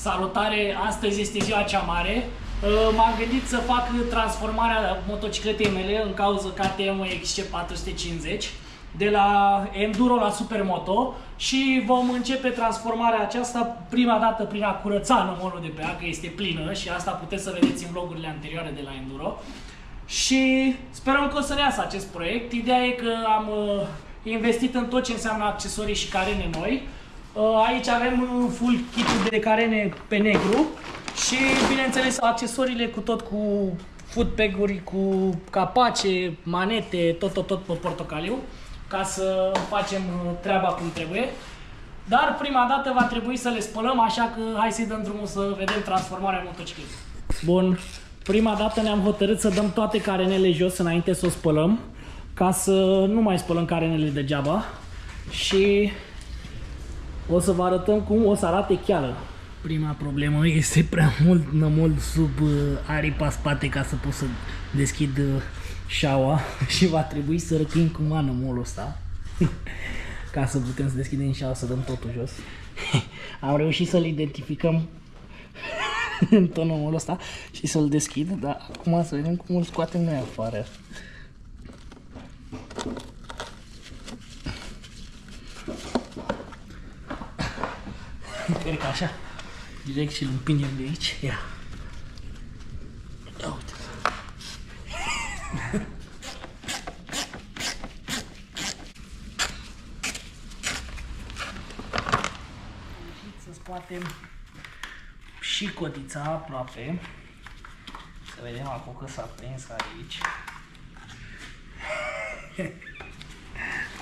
Salutare! Astăzi este ziua cea mare. M-am gândit să fac transformarea motocicletei mele în cauză KTM XC450 de la Enduro la Supermoto și vom începe transformarea aceasta prima dată prin a curăța nămolul de pe ea, că este plină și asta puteți să vedeți în vlogurile anterioare de la Enduro. Și sperăm că o să ne iasă acest proiect. Ideea e că am investit în tot ce înseamnă accesorii și carene noi. Aici avem full kit de carene pe negru și, bineînțeles, accesoriile cu tot, cu footbag-uri, cu capace, manete, tot pe portocaliu, ca să facem treaba cum trebuie. Dar prima dată va trebui să le spălăm, așa că hai să-i dăm drumul să vedem transformarea motocicletei. Bun, prima dată ne-am hotărât să dăm toate carenele jos înainte să o spălăm, ca să nu mai spălăm carenele degeaba și o să vă arătăm cum o să arate cheală. Prima problemă este prea mult nămol sub aripa spate ca să pot să deschid șaua și va trebui să răclim cu mână nămolul ăsta ca să putem să deschidem șaua, să dăm totul jos. Am reușit să-l identificăm în tot nămolul ăsta și să-l deschid, dar acum să vedem cum îl scoatem noi afară. Cred că așa, direct și îl împingem de aici. Ia. Ia uite. Să scoatem și cotița aproape. Să vedem acum că s-a prins aici.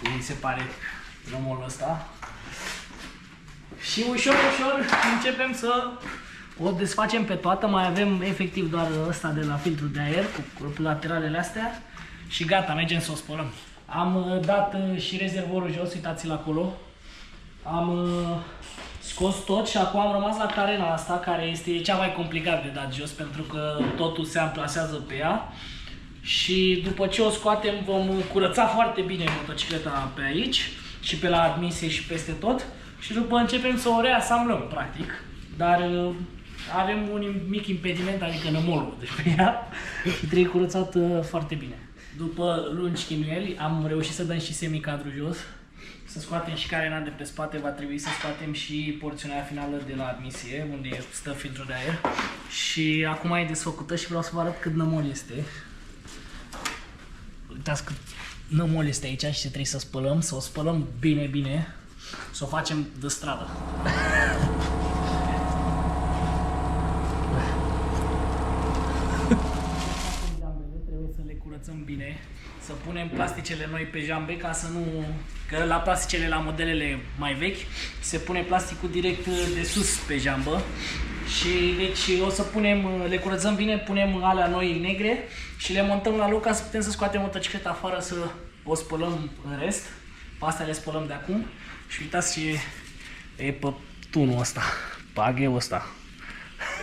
Cum mi se pare drumul ăsta. Și ușor, ușor începem să o desfacem pe toată. Mai avem efectiv doar ăsta de la filtrul de aer cu lateralele astea și gata, mergem să o spălăm. Am dat și rezervorul jos, uitați-l acolo. Am scos tot și acum am rămas la carena asta, care este cea mai complicat de dat jos pentru că totul se amplasează pe ea. Și după ce o scoatem vom curăța foarte bine motocicleta pe aici și pe la admisie și peste tot. Și după începem să o reasamblăm, practic, dar avem un mic impediment, adică nămolul de pe ea și trebuie curățat foarte bine. După lungi chinuieli am reușit să dăm și semicadru jos, să scoatem și carena de pe spate, va trebui să scoatem și porțiunea finală de la admisie, unde stă filtrul de aer. Și acum e desfăcută și vreau să vă arăt cât nămol este. Uitați cât nămol este aici și trebuie să spălăm, să o spălăm bine, bine. Să o facem de stradă. Trebuie să le curățăm bine, să punem plasticele noi pe jambe ca să nu... Că la plasticele, la modelele mai vechi, se pune plasticul direct de sus pe jambă. Și deci o să punem, le curățăm bine, punem alea noi negre și le montăm la loc ca să putem să scoatem motocicleta afară, să o spălăm în rest. Pe astea le spălăm de acum. Și uitați ce e pe tunul ăsta, pe agheul ăsta.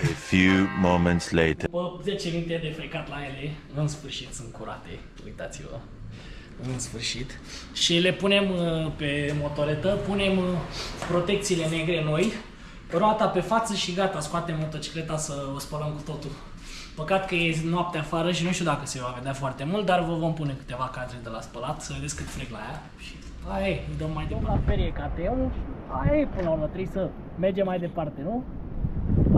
A few moments later. După 10 minute de frecat la ele, în sfârșit sunt curate, uitați-vă, în sfârșit. Și le punem pe motoretă, punem protecțiile negre noi, roata pe față și gata, scoatem motocicleta să o spălăm cu totul. Păcat că e noapte afară și nu știu dacă se va vedea foarte mult, dar vă vom pune câteva cadre de la spălat, să vedeți cât frec la ea. Și aia e, îi dăm mai departe. La ferie KTM, aia e, până la urmă, trebuie să mergem mai departe, nu?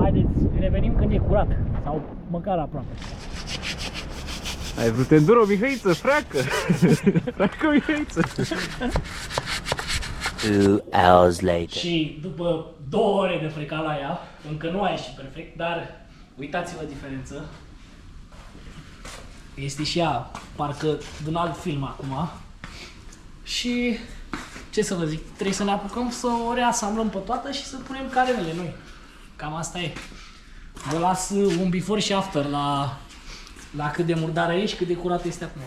Haideți, revenim când e curat, sau măcar aproape. Ai vrut enduro, Mihăiță, freacă! Freacă, Mihăiță! 2 hours later. Și după 2 ore de frecat la ea, încă nu a ieșit perfect, dar uitați-vă diferență. Este și ea, parcă din alt film acum. Și ce să vă zic, trebuie să ne apucăm să o reasamblăm pe toată și să punem carenele noi. Cam asta e. Vă las un before și after la cât de murdară e și cât de curată este acum.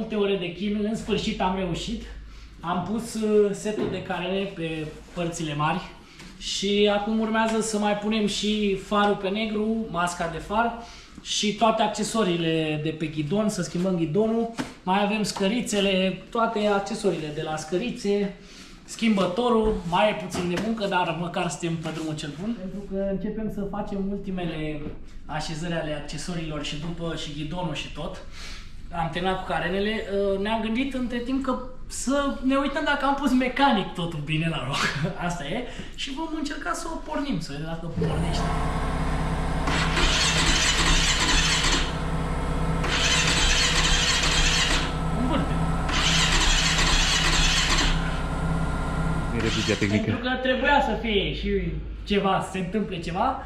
multe ore de chin, în sfârșit am reușit. Am pus setul de carene pe părțile mari și acum urmează să mai punem și farul pe negru, masca de far și toate accesoriile de pe ghidon, să schimbăm ghidonul. Mai avem scărițele, toate accesoriile de la scărițe, schimbătorul, mai e puțin de muncă, dar măcar suntem pe drumul cel bun. Pentru că începem să facem ultimele așezări ale accesoriilor și după și ghidonul și tot. Am terminat cu carenele, ne-am gândit între timp că să ne uităm dacă am pus mecanic totul bine la loc. Asta e. Și vom încerca să o pornim, să vedem dacă pornește. Învârte. E revizia tehnică. Pentru că trebuia să fie și ceva, să se întâmple ceva.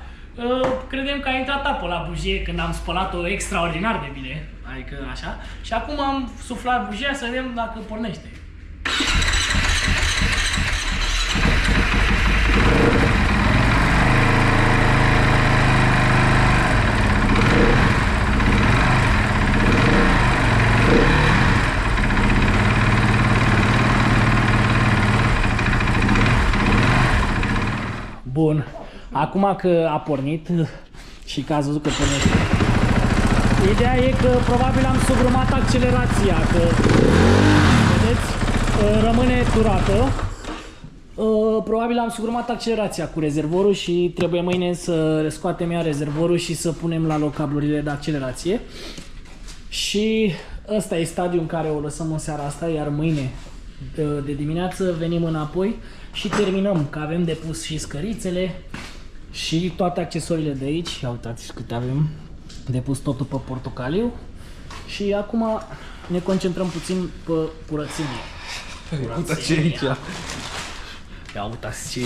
Credem că a intrat apă la bujie când am spălat-o extraordinar de bine, adică așa. Și acum am suflat bujia să vedem dacă pornește. Bun. Acum că a pornit și că ați văzut că pornește, ideea e că probabil am sugrumat accelerația, că vedeți, rămâne turată. Probabil am sugrumat accelerația cu rezervorul și trebuie mâine să scoatem iar rezervorul și să punem la loc cablurile de accelerație. Și ăsta e stadiul în care o lăsăm în seara asta, iar mâine de dimineață venim înapoi și terminăm, că avem de pus și scărițele și toate accesoriile de aici. Ia uitați câte avem de pus, totul pe portocaliu. Și acum ne concentrăm puțin pe curățenie. Uitați ce aici. Ia uitați ce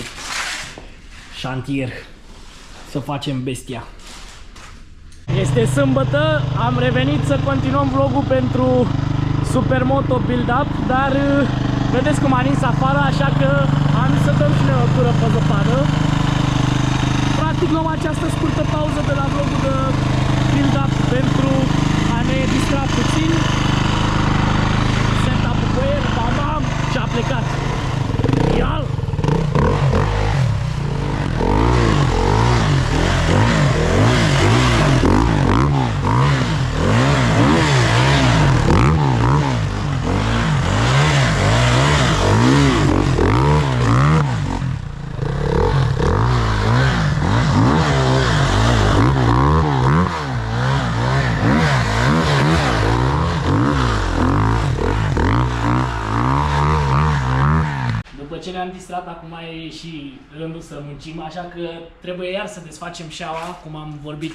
șantier să facem bestia. Este sâmbătă, am revenit să continuăm vlogul pentru Supermoto Build-Up, dar vedeți cum a nins afară, așa că am zis să dăm și noi o tură pe zăpadă. Practic luăm această scurtă pauză de la vlogul de Build-Up pentru a ne distra puțin. Setup-ul cu el, bam bam, și a plecat. Ia-l! Ce ne-am distrat, acum e și rândul să muncim, așa că trebuie iar să desfacem șaua, cum am vorbit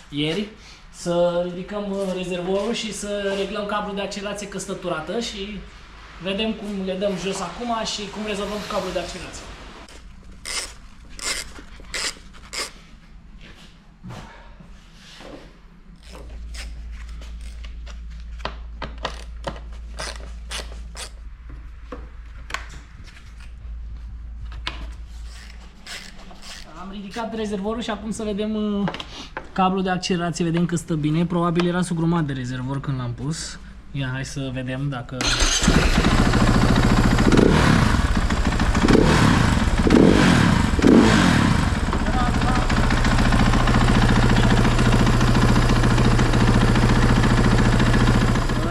ieri, să ridicăm rezervorul și să reglăm cablul de accelerație că stă turată și vedem cum le dăm jos acum și cum rezolvăm cablul de accelerație. Am ridicat rezervorul și acum să vedem cablul de accelerație, vedem că stă bine. Probabil era sugrumat de rezervor când l-am pus. Ia, hai să vedem dacă...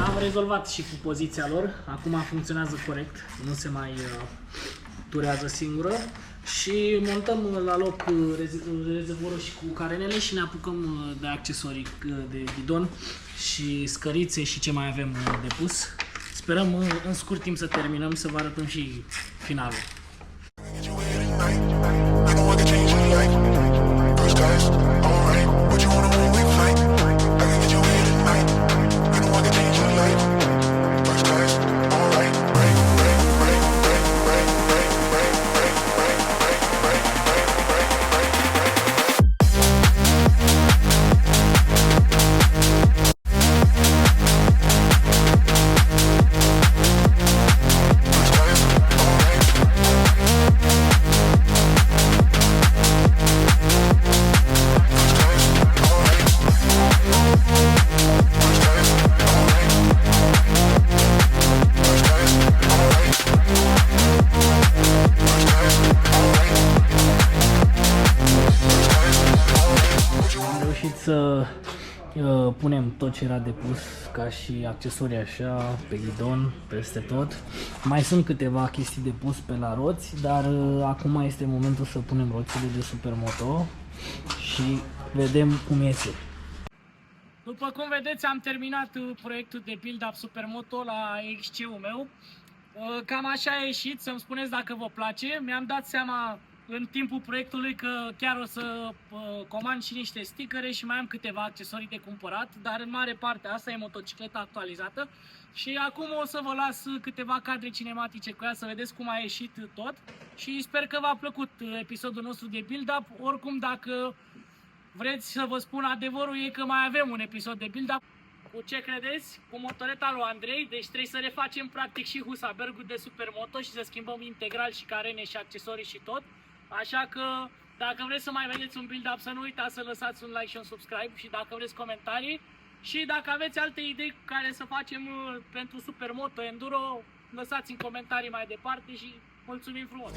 Am rezolvat și cu poziția lor. Acum funcționează corect, nu se mai turează singură. Și montăm la loc rezervorul și cu carenele și ne apucăm de accesorii de ghidon și scărițe și ce mai avem de pus. Sperăm în scurt timp să terminăm, să vă arătăm și finalul. Punem tot ce era de pus, ca și accesorii așa, pe ghidon, peste tot. Mai sunt câteva chestii de pus pe la roți, dar acum este momentul să punem roțile de Supermoto și vedem cum iese. După cum vedeți, am terminat proiectul de build-up Supermoto la XC-ul meu. Cam așa a ieșit, să-mi spuneți dacă vă place. Mi-am dat seama în timpul proiectului că chiar o să comand și niște stickere și mai am câteva accesorii de cumpărat, dar în mare parte asta e motocicleta actualizată. Și acum o să vă las câteva cadre cinematice cu ea să vedeți cum a ieșit tot și sper că v-a plăcut episodul nostru de build-up. Oricum, dacă vreți să vă spun adevărul, e că mai avem un episod de build-up. Cu ce credeți? Cu motoreta lui Andrei, deci trebuie să refacem practic și Husabergul de Supermoto și să schimbăm integral și carene și accesorii și tot. Așa că dacă vreți să mai vedeți un build-up, să nu uitați să lăsați un like și un subscribe și dacă vreți comentarii. Și dacă aveți alte idei care să facem pentru Supermoto Enduro, lăsați în comentarii mai departe și mulțumim frumos!